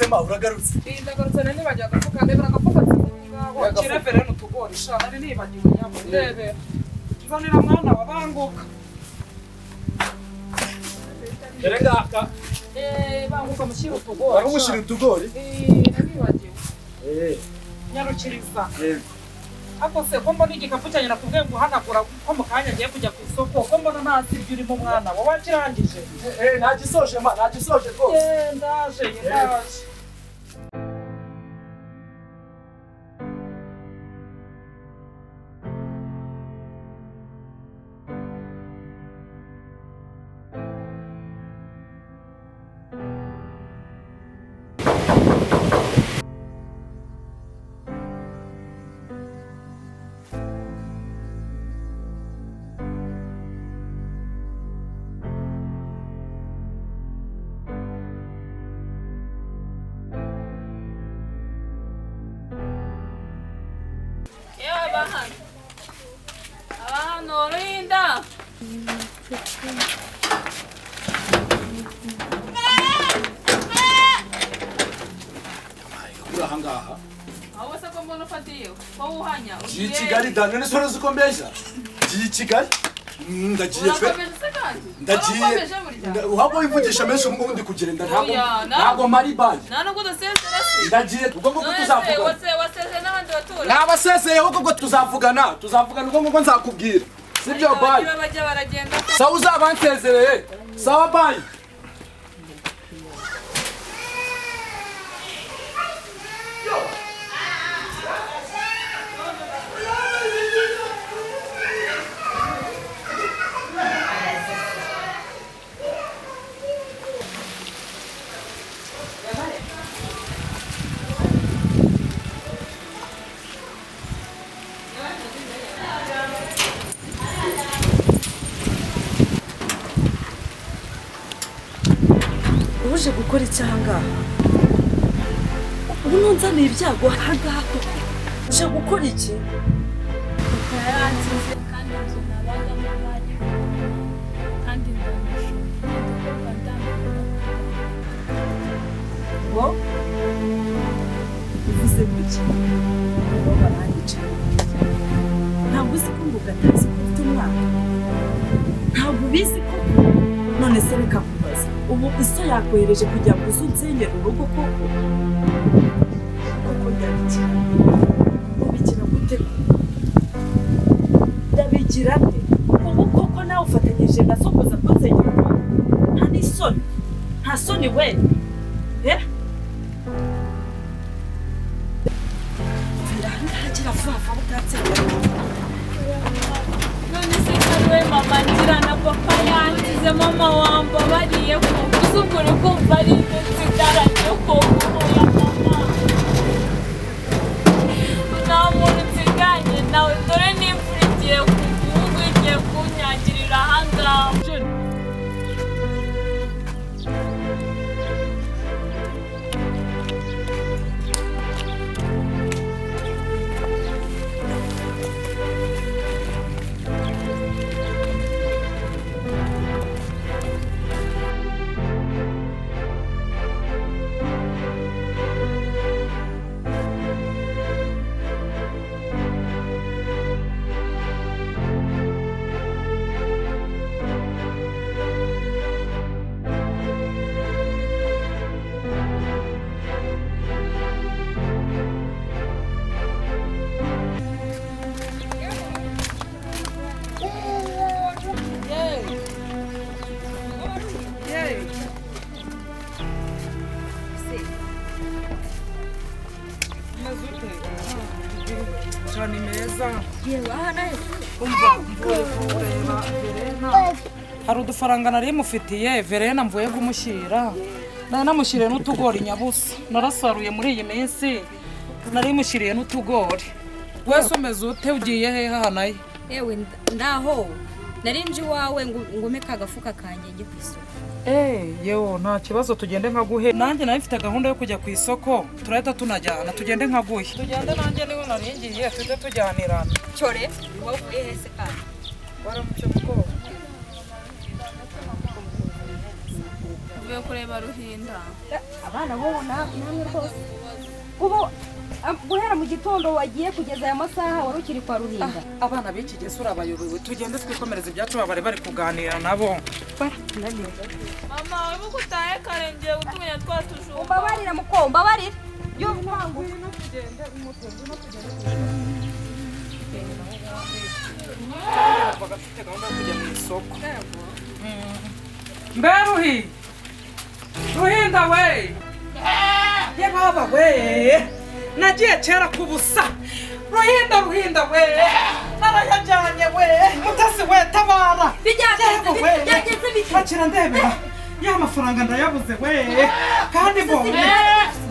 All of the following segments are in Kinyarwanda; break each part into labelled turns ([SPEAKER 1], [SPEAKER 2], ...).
[SPEAKER 1] ma uragarutse
[SPEAKER 2] ndagarutse nani bajya gafuka ndebera gafuka ngaho kirefere n'utugori sha nari nibagiwe nyabo ndebe nzanira mwana wabanguka
[SPEAKER 1] Erengaka
[SPEAKER 2] banguka mushira utugori
[SPEAKER 1] wari umushira utugori
[SPEAKER 2] nabibagiwe nyarukiriza ako se ko mbona igikapu cyanye nakubwiye ngo hanagura ko mu kanya agiye kujya ku isoko ko mbona ntazi ibyo urimo mwana wowe wakirangije
[SPEAKER 1] nagisoje ma nagisoje rwose
[SPEAKER 2] ndaje Abahano Linda.
[SPEAKER 1] Urahangaha.
[SPEAKER 2] Aho se ko mbona ufatiye. Ko uhanya.
[SPEAKER 1] Ji Kigali dane nesore zukombesha. Ji Kigali. Ndagiye pe. Ndagiye. Uhabo ivugisha menshi ngo ndi kugenda ntago mari baje.
[SPEAKER 2] Nano ko dosezerase.
[SPEAKER 1] Ndagiye ubwo ngo tuzavuga.
[SPEAKER 2] Waseze n'abandi batura.
[SPEAKER 1] Nabasezeye ahubwo tuzavugana ubwo ngo nzakubwira. Sibyo bayi.
[SPEAKER 2] Bajya baragenda.
[SPEAKER 1] Sawa uzabansezereye. Sawa bayi.
[SPEAKER 3] uje gukora icyaha ubu nunzaniye ibyago ahangaha uje gukora iki
[SPEAKER 4] yaransize kandi inzu nabagamo bari kandi
[SPEAKER 3] ngo uvuze guki ngo barangice ntabwo uzi ko ngo gatazi ko ufite umwana ntabwo ubizi ko none se reka kubaza ubu iso yakohereje kugira ngo uzunsenyere urugo koko ndabikira gute ndabigira nde ubu koko nawe ufatanyije na so kuza kunsenyera urugo nta n'isoni nta soni we ndahagira vuba vuba utatsenyera
[SPEAKER 4] none se kariwe mama ngira na papa yangize mama wamba bariye ko uzungure kumva ari inzigaranye ko ya mama nta muntu nziganye nawe dore n'imvura igiye kuguha igiye kunyagirira ahangaha
[SPEAKER 2] Ni meza. Hari udufaranga nari mufitiye Verena mvuye kumushyira nari namushyiriye n'utugori nyabusa narasaruye muri iyi minsi nari mushyiriye n'utugori wese umeze ute ugiye hehe hanaye
[SPEAKER 5] ewe ndaho nari nje iwawe ngume ka gafuka kanjye njye ku isoko
[SPEAKER 2] yewe nta kibazo tugende nkaguhe nanjye nawe mfite gahunda yo kujya ku isoko turahita tunajyana tugende nkaguhe tugende nanjye niho naringiye tujye tujyanirana
[SPEAKER 5] cyore wowe uvuye hese kandi
[SPEAKER 2] waramucyo mukobwa
[SPEAKER 5] uvuye
[SPEAKER 4] mvuye kureba Ruhinda.
[SPEAKER 5] abana bo namwe rwose ubu guhera mu gitondo wagiye kugeza aya masaha wari ukiri kwa Ruhinda.
[SPEAKER 2] abana b'iki gihe sura abayobowe tugende twikomereza ibyacu bari bari kuganira nabo.
[SPEAKER 4] Mama wibuka utahe kare ngiye gutumenya twatujumba.
[SPEAKER 5] Umbabarira muko mbabarira yo ntangu
[SPEAKER 2] bagafite gahunda yo kujya mu isoko. Mbe Ruhinda we ye baba we nagiye kera ku busa. Ruhinda we narayajyanye we mutasi we tabara
[SPEAKER 5] byageze bite
[SPEAKER 2] bakira ndebera ya mafaranga ndayabuze we kandi mbonye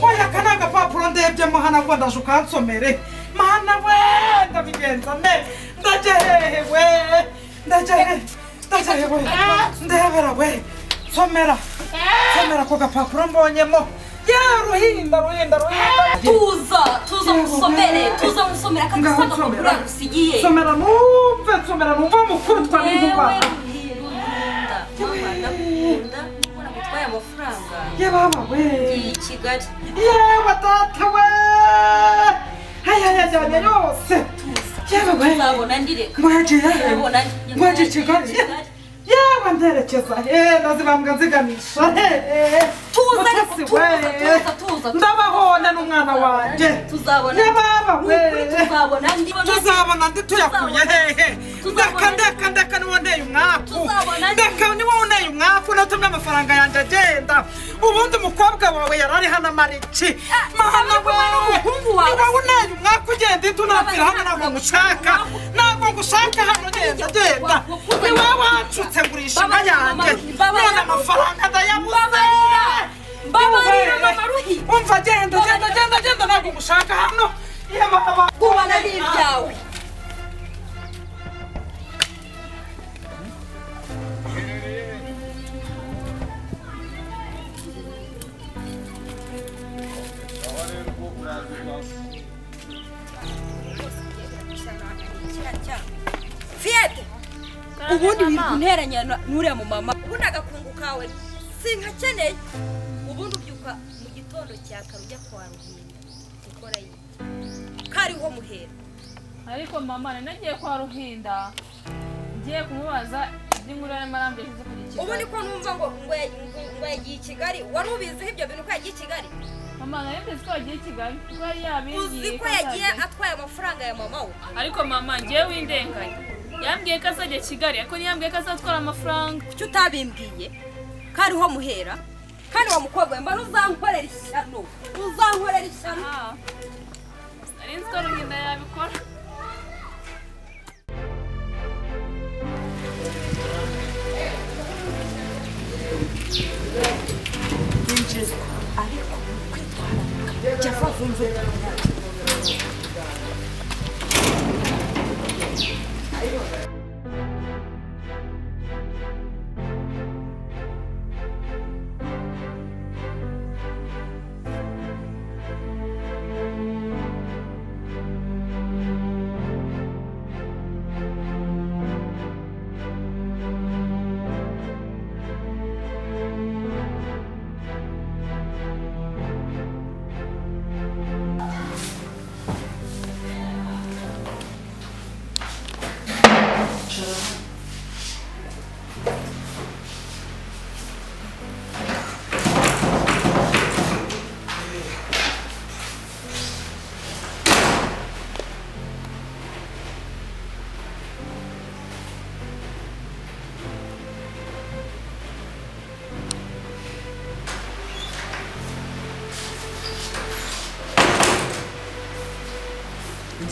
[SPEAKER 2] oya aka ni agapapuro ndebyemo hano ngo ndaje ukansomere mana we ndabigenza ne ndajya hehe we ndajya hehe we ndebera we somera ako gapapuro mbonyemo ya Ruhinda
[SPEAKER 5] tuza musomere akagusaga makuru yagusigiye
[SPEAKER 2] somera numva mukuru twanikuba
[SPEAKER 5] mama ndakunda mbona gutwaye amafaranga
[SPEAKER 2] ye baba we
[SPEAKER 5] i Kigali
[SPEAKER 2] yewe data we hayajyanye yose yewe we
[SPEAKER 5] uzabona ndireka
[SPEAKER 2] mwagiye Kigali yewe nderekeza ndazibambwa nziganisha
[SPEAKER 5] tuza
[SPEAKER 2] ndabahone n'umwana wanjye
[SPEAKER 5] tuzabona
[SPEAKER 2] ye baba we
[SPEAKER 5] tuzabona
[SPEAKER 2] ndi tuyakuye hehe ndeka niwo nteye umwaku ndeka niwo unteye umwaku natumye amafaranga yanjye agenda ubundi umukobwa wawe yari ari hano amariki mana we niba unteye umwaku ugenda tunapfira hano ntabwo ngushaka hano genda ni wowe wancutse ngurisha inka yanjye none amafaranga ndayabuze umva genda ntabwo ngushaka hano
[SPEAKER 5] kubona ari ibyawe Fiete ubundi wikunteranya n'uriya mu mama ubundi agakungu kawe sinkakeneye ubundi ubyuka mu gitondo cya kare ujya kwa Ruhinda ukora iki kariho muhera
[SPEAKER 4] Ariko mama nagiye kwa Ruhinda ngiye kumubaza iby'inkuru yarimo arambye ku Kigali.
[SPEAKER 5] ubundi ko numva ngo yagiye i Kigali wari ubiziho ibyo bintu ko yagiye i Kigali
[SPEAKER 4] Mama nari ko yagiye i Kigali kuko yari yabingiye
[SPEAKER 5] uzi ko yagiye atwaye amafaranga ya mama we
[SPEAKER 4] ariko mama ngiye windenganya yambwiye ko azajya Kigali ariko ntiyambwiye ko azatwara amafaranga.
[SPEAKER 5] kuki utabimbwiye kariho muhera kandi wa mukobwa mba uzankorera ishyano
[SPEAKER 4] nari nzi ko Ruhinda yabikora.
[SPEAKER 3] ariko kwitwara java vumve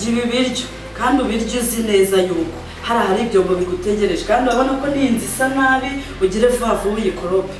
[SPEAKER 6] ibi biryo kandi ubiryo uzi neza yuko hari ibyombo bigutegereje kandi urabona ko n'inzu isa nabi ugire vuba vuba uyikorope.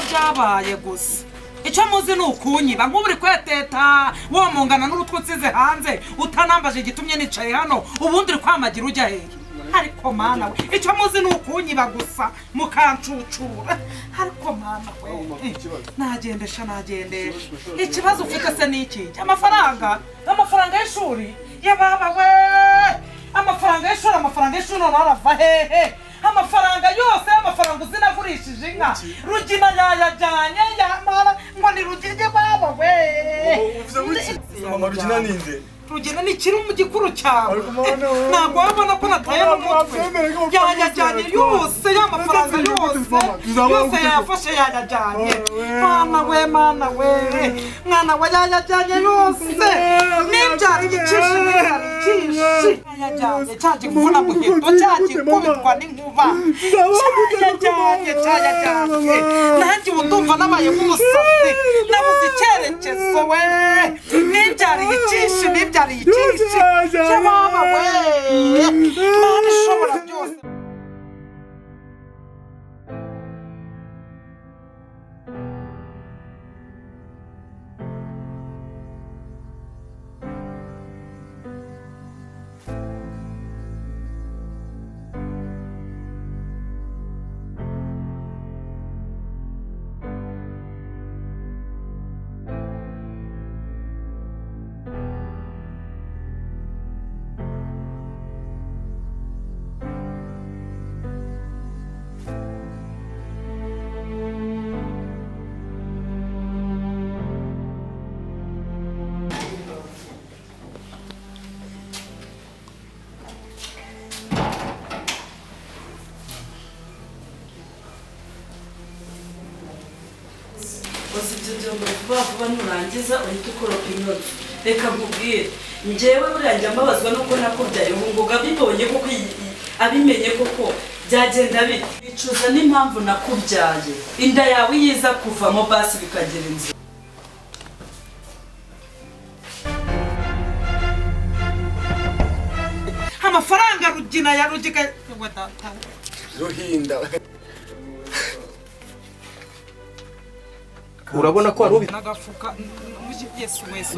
[SPEAKER 2] byabaye gusa icyo muzi ni ukunyiba nk'uburi kweteta womongana n'urutwe nsize hanze utanambaje igitumye nicaye hano ubundi uri kwamagira ujya hehe ariko mana we icyo muzi ni ukunyiba gusa mukancucura ariko mana we nagendesha ikibazo ufite se ni iki amafaranga y'ishuri ya baba we amafaranga y'ishuri narava hehe amafaranga yose y'amafaranga uzinagurishije inka Rugina yayajyanye yamara ngo ni Rugina baba we
[SPEAKER 1] mama Rugina ninde
[SPEAKER 2] Rugina ni kiri mu gikuru cyawe ntabwo wabona ko nataye mu mutwe yayajyanye yose y'amafaranga yose yafashe yayajyanye mwana we mwana we yayajyanye yose n'ibyari igicishe yayajyanye cyaje kuvuna muheto cyaje kubitwa n'inkuba cyayajyanye nanjye ubu ndumva nabaye nk'umusazi nabuze icyerekezo we n'ibyari igicishe n'ibyari igicishe cy'ababa we mana ishobora byose
[SPEAKER 6] vuba nurangiza uhita ukoropa intoki reka nkubwire njyewe buriya njya mbabazwa nuko nakubyaye ngo abibonye kuko abimenye koko byagenda bite bicuza n'impamvu nakubyaye inda yawe yiza kuvamo basi bikagira inzira
[SPEAKER 2] amafaranga Rugina ya Rugina
[SPEAKER 1] Ruhinda
[SPEAKER 7] urabona ko ari
[SPEAKER 2] n'agafuka Yesu wese